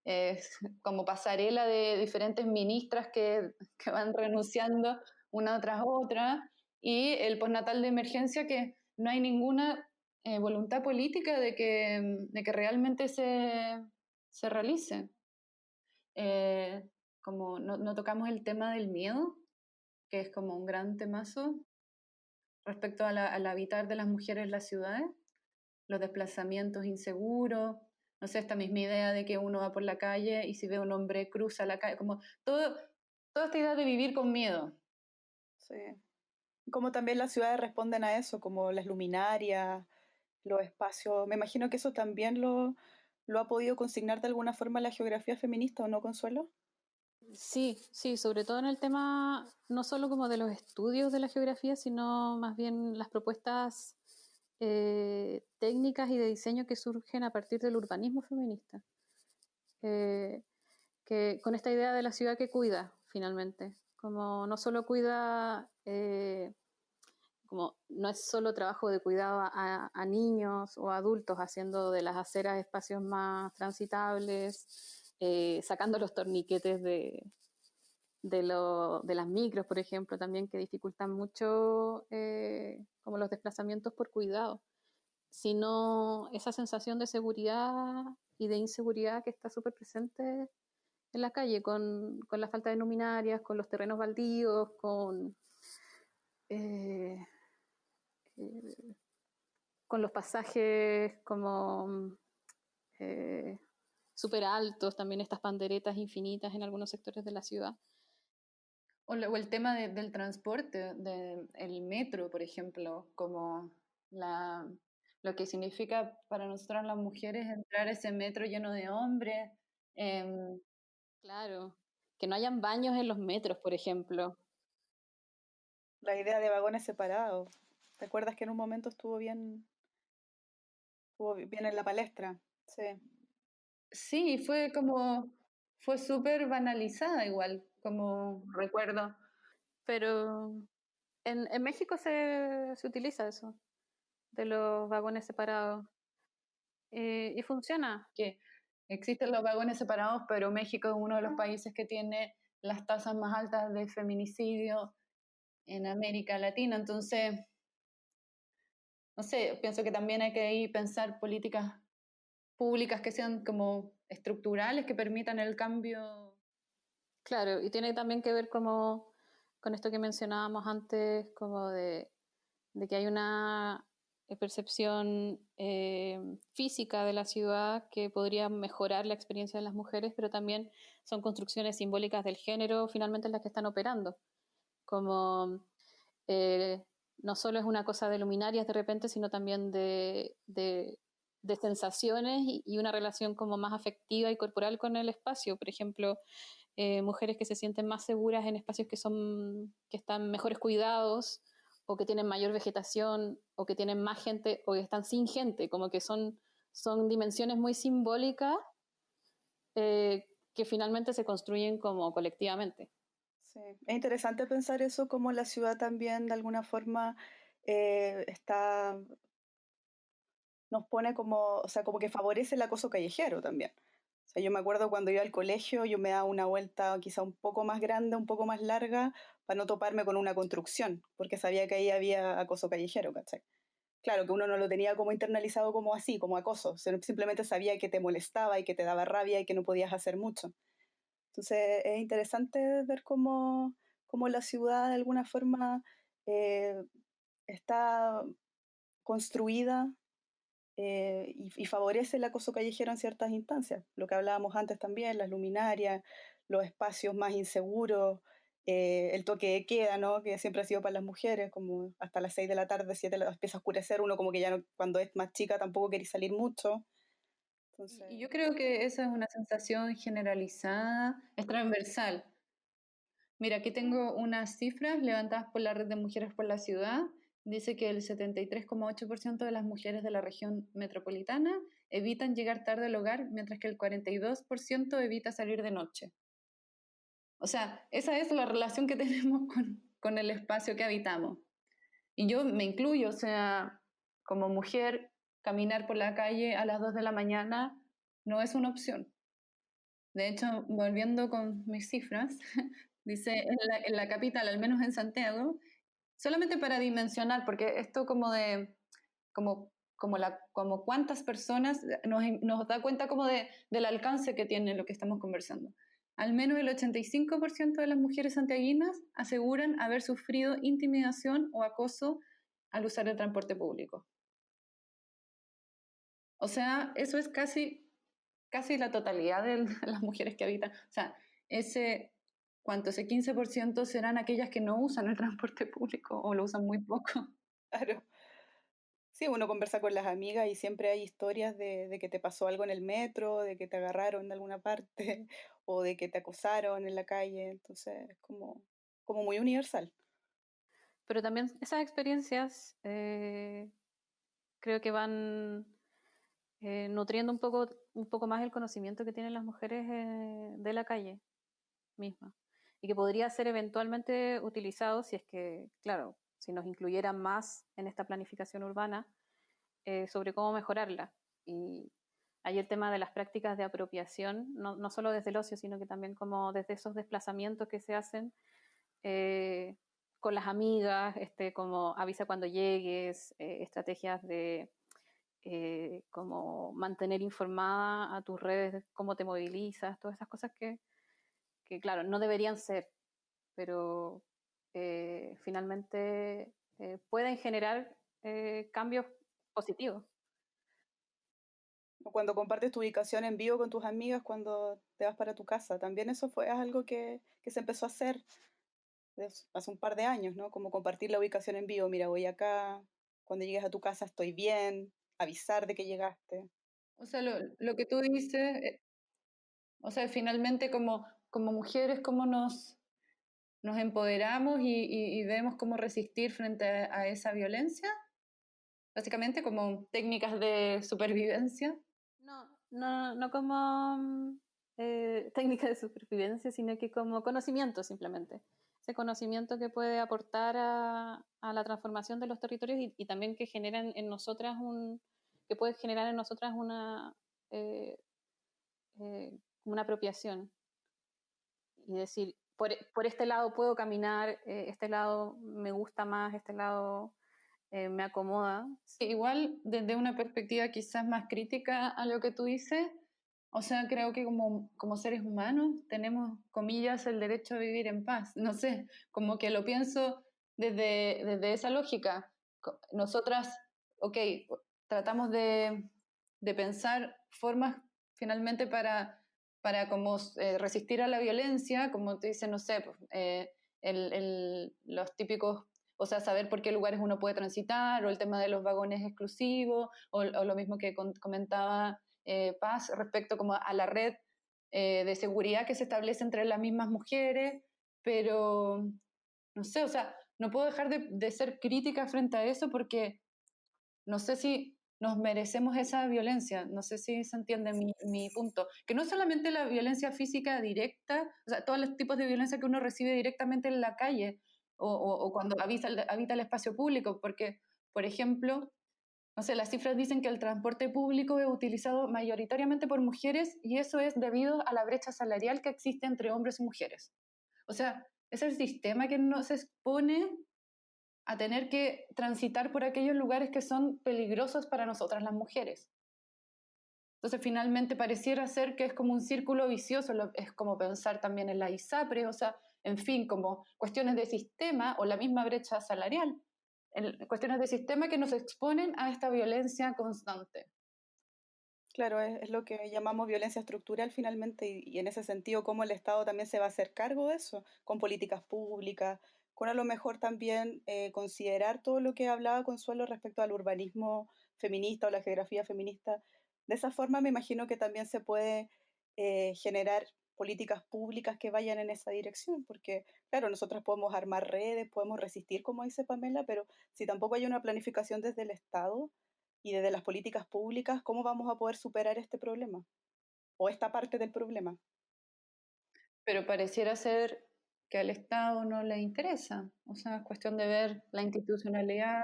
eh, como pasarela de diferentes ministras que van renunciando una tras otra, y el postnatal de emergencia, que no hay ninguna voluntad política de que realmente se realice. Como no tocamos el tema del miedo, que es como un gran temazo respecto al habitar de las mujeres en las ciudades, los desplazamientos inseguros, no sé, esta misma idea de que uno va por la calle y si ve a un hombre cruza la calle, como toda esta idea de vivir con miedo. Sí. Como también las ciudades responden a eso, como las luminarias, los espacios. Me imagino que eso también lo ha podido consignar de alguna forma la geografía feminista, ¿o no, Consuelo? sí, sobre todo en el tema no solo como de los estudios de la geografía, sino más bien las propuestas técnicas y de diseño que surgen a partir del urbanismo feminista. Que con esta idea de la ciudad que cuida, finalmente. Como no solo cuida, como no es solo trabajo de cuidado a niños o adultos, haciendo de las aceras espacios más transitables, sacando los torniquetes de las micros, por ejemplo, también que dificultan mucho como los desplazamientos por cuidado, sino esa sensación de seguridad y de inseguridad que está súper presente en la calle, con la falta de luminarias, con los terrenos baldíos, eh, eh, con los pasajes como súper altos, también estas panderetas infinitas en algunos sectores de la ciudad. O el tema del transporte, del metro, por ejemplo, como lo que significa para nosotras las mujeres entrar a ese metro lleno de hombres. Claro, que no hayan baños en los metros, por ejemplo. La idea de vagones separados. ¿Te acuerdas que en un momento estuvo bien en la palestra? Sí. Sí, fue súper banalizada igual, como recuerdo. Pero en México se utiliza eso, de los vagones separados. Y funciona. Que existen los vagones separados, pero México es uno de los países que tiene las tasas más altas de feminicidio en América Latina. Entonces, no sé, pienso que también hay que ahí pensar políticas públicas que sean como estructurales, que permitan el cambio. Claro, y tiene también que ver como con esto que mencionábamos antes, como de que hay una percepción física de la ciudad que podría mejorar la experiencia de las mujeres, pero también son construcciones simbólicas del género finalmente las que están operando. Como eh, no solo es una cosa de luminarias de repente, sino también de sensaciones y una relación como más afectiva y corporal con el espacio. Por ejemplo, mujeres que se sienten más seguras en espacios que están mejores cuidados o que tienen mayor vegetación o que tienen más gente o que están sin gente, como que son dimensiones muy simbólicas que finalmente se construyen como colectivamente. Sí. Es interesante pensar eso, como la ciudad también de alguna forma nos pone como, o sea, como que favorece el acoso callejero también. O sea, yo me acuerdo cuando iba al colegio, yo me daba una vuelta quizá un poco más grande, un poco más larga, para no toparme con una construcción, porque sabía que ahí había acoso callejero, ¿cachai? Claro, que uno no lo tenía como internalizado como así, como acoso, sino simplemente sabía que te molestaba y que te daba rabia y que no podías hacer mucho. Entonces es interesante ver cómo la ciudad de alguna forma eh, está construida y favorece el acoso callejero en ciertas instancias. Lo que hablábamos antes también, las luminarias, los espacios más inseguros, el toque de queda, ¿no? Que siempre ha sido para las mujeres, como hasta las 6 de la tarde, 7 empieza a oscurecer, uno como que ya no, cuando es más chica tampoco quiere salir mucho. Entonces, Y yo creo que esa es una sensación generalizada, es transversal. Mira, aquí tengo unas cifras levantadas por la Red de Mujeres por la Ciudad. Dice que el 73,8% de las mujeres de la región metropolitana evitan llegar tarde al hogar, mientras que el 42% evita salir de noche. O sea, esa es la relación que tenemos con el espacio que habitamos. Y yo me incluyo, o sea, como mujer, caminar por la calle a las 2 de la mañana no es una opción. De hecho, volviendo con mis cifras, dice en la capital, al menos en Santiago, solamente para dimensionar, porque esto como cuántas personas nos da cuenta como del alcance que tiene lo que estamos conversando. Al menos el 85% de las mujeres santiaguinas aseguran haber sufrido intimidación o acoso al usar el transporte público. O sea, eso es casi la totalidad de las mujeres que habitan. O sea, ese 15% serán aquellas que no usan el transporte público o lo usan muy poco. claro. Sí, uno conversa con las amigas y siempre hay historias de que te pasó algo en el metro, de que te agarraron de alguna parte o de que te acosaron en la calle. Entonces es como muy universal. Pero también esas experiencias creo que van nutriendo un poco más el conocimiento que tienen las mujeres de la calle misma. y que podría ser eventualmente utilizado si es que, claro, si nos incluyeran más en esta planificación urbana sobre cómo mejorarla. Y hay el tema de las prácticas de apropiación, no solo desde el ocio, sino que también como desde esos desplazamientos que se hacen con las amigas, como avisa cuando llegues, estrategias de como mantener informada a tus redes, cómo te movilizas, todas esas cosas que claro, no deberían ser, pero finalmente pueden generar cambios positivos. O cuando compartes tu ubicación en vivo con tus amigas cuando te vas para tu casa. También eso fue algo que se empezó a hacer hace un par de años, ¿no? Como compartir la ubicación en vivo. Mira, voy acá, cuando llegues a tu casa estoy bien, avisar de que llegaste. O sea, lo que tú dices, o sea, finalmente como mujeres, cómo nos empoderamos y vemos cómo resistir frente a esa violencia, básicamente como técnicas de supervivencia. No como técnica de supervivencia, sino que como conocimiento simplemente. Ese conocimiento que puede aportar a la transformación de los territorios y también que generan en nosotras que puede generar en nosotras eh, una apropiación. Y decir, por este lado puedo caminar, este lado me gusta más, este lado me acomoda. Igual desde una perspectiva quizás más crítica a lo que tú dices, o sea, creo que como seres humanos tenemos, comillas, el derecho a vivir en paz. No sé, como que lo pienso desde esa lógica. Nosotras, ok, tratamos de pensar formas finalmente para como resistir a la violencia, como te dicen, no sé, pues, los típicos, o sea, saber por qué lugares uno puede transitar, o el tema de los vagones exclusivos, o lo mismo que comentaba Paz respecto como a la red de seguridad que se establece entre las mismas mujeres, pero no sé, o sea, no puedo dejar de ser crítica frente a eso porque no sé si nos merecemos esa violencia, no sé si se entiende mi punto, que no solamente la violencia física directa, o sea, todos los tipos de violencia que uno recibe directamente en la calle o cuando habita el espacio público, porque, por ejemplo, no sé, las cifras dicen que el transporte público es utilizado mayoritariamente por mujeres y eso es debido a la brecha salarial que existe entre hombres y mujeres. O sea, es el sistema que nos expone a tener que transitar por aquellos lugares que son peligrosos para nosotras las mujeres. Entonces, finalmente pareciera ser que es como un círculo vicioso, es como pensar también en la ISAPRE, o sea, en fin, como cuestiones de sistema o la misma brecha salarial, cuestiones de sistema que nos exponen a esta violencia constante. Claro, es lo que llamamos violencia estructural finalmente y en ese sentido cómo el Estado también se va a hacer cargo de eso, con políticas públicas, con a lo mejor también considerar todo lo que hablaba Consuelo respecto al urbanismo feminista o la geografía feminista. De esa forma me imagino que también se puede generar políticas públicas que vayan en esa dirección, porque claro, nosotros podemos armar redes, podemos resistir, como dice Pamela, pero si tampoco hay una planificación desde el Estado, y desde las políticas públicas, ¿cómo vamos a poder superar este problema? O esta parte del problema. Pero pareciera ser que al Estado no le interesa. O sea, es cuestión de ver la institucionalidad.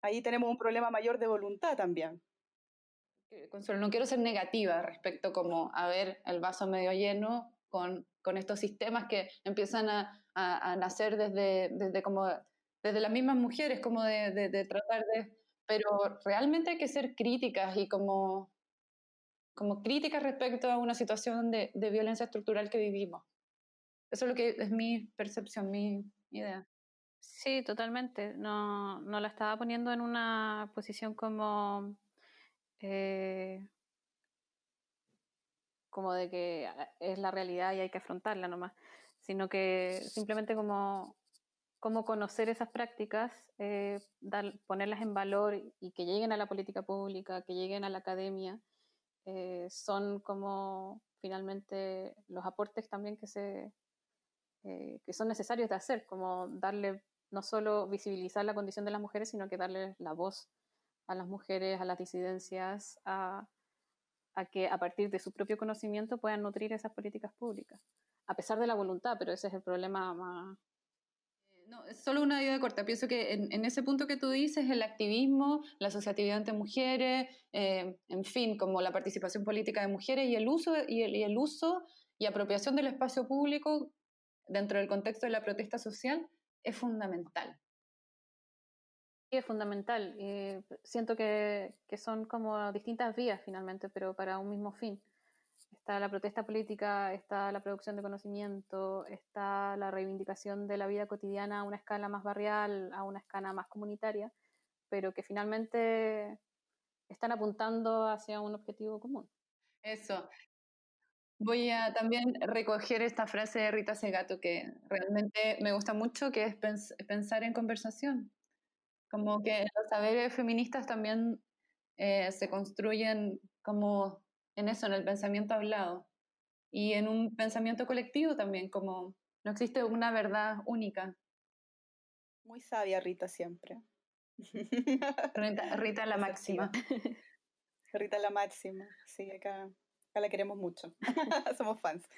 Ahí tenemos un problema mayor de voluntad también. Consuelo, no quiero ser negativa respecto como a ver el vaso medio lleno con estos sistemas que empiezan a nacer desde las mismas mujeres, como de tratar de... Pero realmente hay que ser críticas y como críticas respecto a una situación de violencia estructural que vivimos. Eso es lo que es mi percepción, mi idea. Sí, totalmente. No la estaba poniendo en una posición como de que es la realidad y hay que afrontarla nomás, sino que simplemente como conocer esas prácticas, ponerlas en valor y que lleguen a la política pública, que lleguen a la academia, son como finalmente los aportes también que son necesarios de hacer, como darle, no solo visibilizar la condición de las mujeres, sino que darle la voz a las mujeres, a las disidencias, a que a partir de su propio conocimiento puedan nutrir esas políticas públicas. a pesar de la voluntad, pero ese es el problema más... No, es solo una idea corta. Pienso que en ese punto que tú dices, el activismo, la asociatividad ante mujeres, en fin, como la participación política de mujeres y el uso y apropiación del espacio público dentro del contexto de la protesta social es fundamental. Sí, es fundamental. Siento que son como distintas vías finalmente, pero para un mismo fin. Está la protesta política, está la producción de conocimiento, está la reivindicación de la vida cotidiana a una escala más barrial, a una escala más comunitaria, pero que finalmente están apuntando hacia un objetivo común. Eso. Voy a también recoger esta frase de Rita Segato que realmente me gusta mucho, que es pensar en conversación. Como que los saberes feministas también se construyen como en eso, en el pensamiento hablado y en un pensamiento colectivo también, como no existe una verdad única. Muy sabia Rita siempre. Rita la máxima. Rita la máxima, sí, acá la queremos mucho. Somos fans.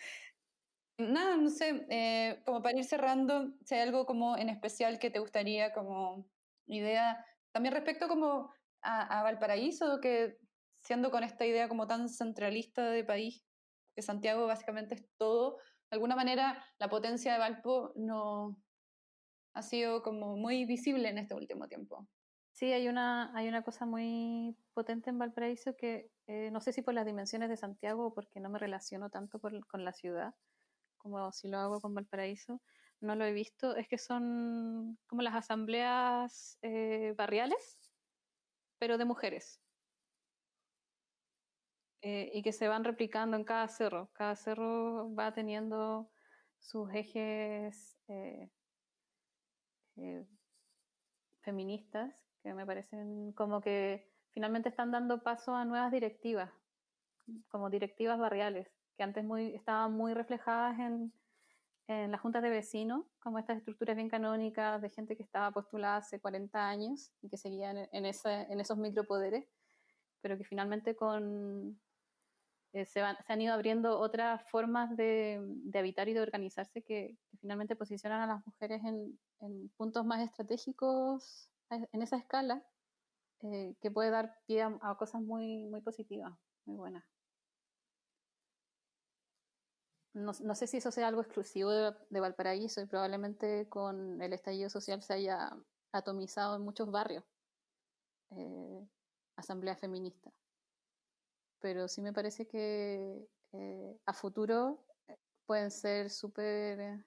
Nada, no sé, como para ir cerrando, si hay algo como en especial que te gustaría como idea, también respecto como a Valparaíso, que siendo con esta idea como tan centralista de país, que Santiago básicamente es todo, de alguna manera la potencia de Valpo no ha sido como muy visible en este último tiempo. Sí, hay una cosa muy potente en Valparaíso que no sé si por las dimensiones de Santiago o porque no me relaciono tanto con la ciudad, como si lo hago con Valparaíso, no lo he visto, es que son como las asambleas barriales, pero de mujeres, y que se van replicando en cada cerro. Cada cerro va teniendo sus ejes feministas, que me parecen como que finalmente están dando paso a nuevas directivas, como directivas barriales, que antes estaban muy reflejadas en las juntas de vecinos, como estas estructuras bien canónicas de gente que estaba postulada hace 40 años y que seguían en esos micropoderes, pero que finalmente se han ido abriendo otras formas de habitar y de organizarse que finalmente posicionan a las mujeres en puntos más estratégicos en esa escala, que puede dar pie a cosas muy, muy positivas, muy buenas. No sé si eso sea algo exclusivo de Valparaíso, y probablemente con el estallido social se haya atomizado en muchos barrios asambleas feministas. Pero sí me parece que a futuro pueden ser súper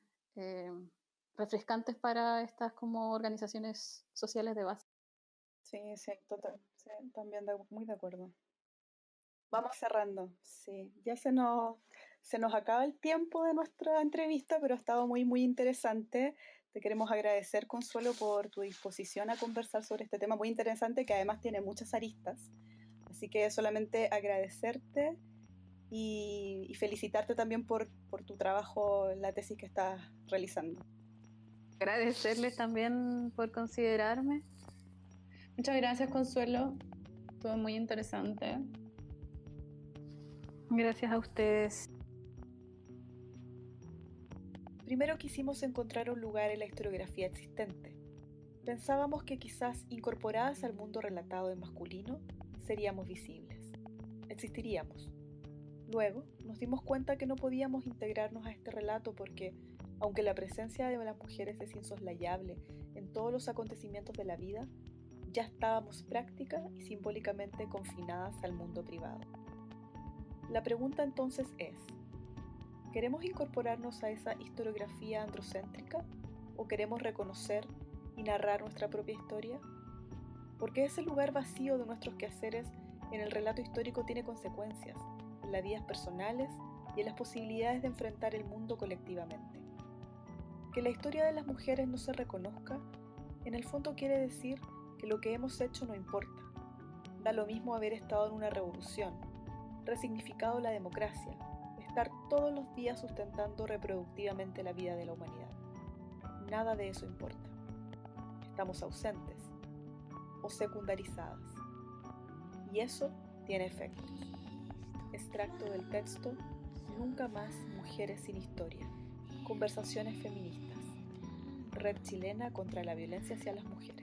refrescantes para estas como organizaciones sociales de base. Sí, sí, total. Sí, también muy de acuerdo. Vamos cerrando, sí. Ya se nos acaba el tiempo de nuestra entrevista, pero ha estado muy, muy interesante. Te queremos agradecer, Consuelo, por tu disposición a conversar sobre este tema muy interesante que además tiene muchas aristas. Así que solamente agradecerte y felicitarte también por tu trabajo en la tesis que estás realizando. Agradecerles también por considerarme. Muchas gracias, Consuelo. Estuvo muy interesante. Gracias a ustedes. Primero quisimos encontrar un lugar en la historiografía existente. Pensábamos que quizás incorporadas al mundo relatado en masculino, seríamos visibles. Existiríamos. Luego nos dimos cuenta que no podíamos integrarnos a este relato porque, aunque la presencia de las mujeres es insoslayable en todos los acontecimientos de la vida, ya estábamos práctica y simbólicamente confinadas al mundo privado. La pregunta entonces es, ¿queremos incorporarnos a esa historiografía androcéntrica o queremos reconocer y narrar nuestra propia historia? Porque ese lugar vacío de nuestros quehaceres en el relato histórico tiene consecuencias en las vidas personales y en las posibilidades de enfrentar el mundo colectivamente. Que la historia de las mujeres no se reconozca, en el fondo quiere decir que lo que hemos hecho no importa. Da lo mismo haber estado en una revolución, resignificado la democracia, estar todos los días sustentando reproductivamente la vida de la humanidad. Nada de eso importa. Estamos ausentes o secundarizadas. Y eso tiene efectos. Extracto del texto Nunca más mujeres sin historia. Conversaciones feministas. Red chilena contra la violencia hacia las mujeres.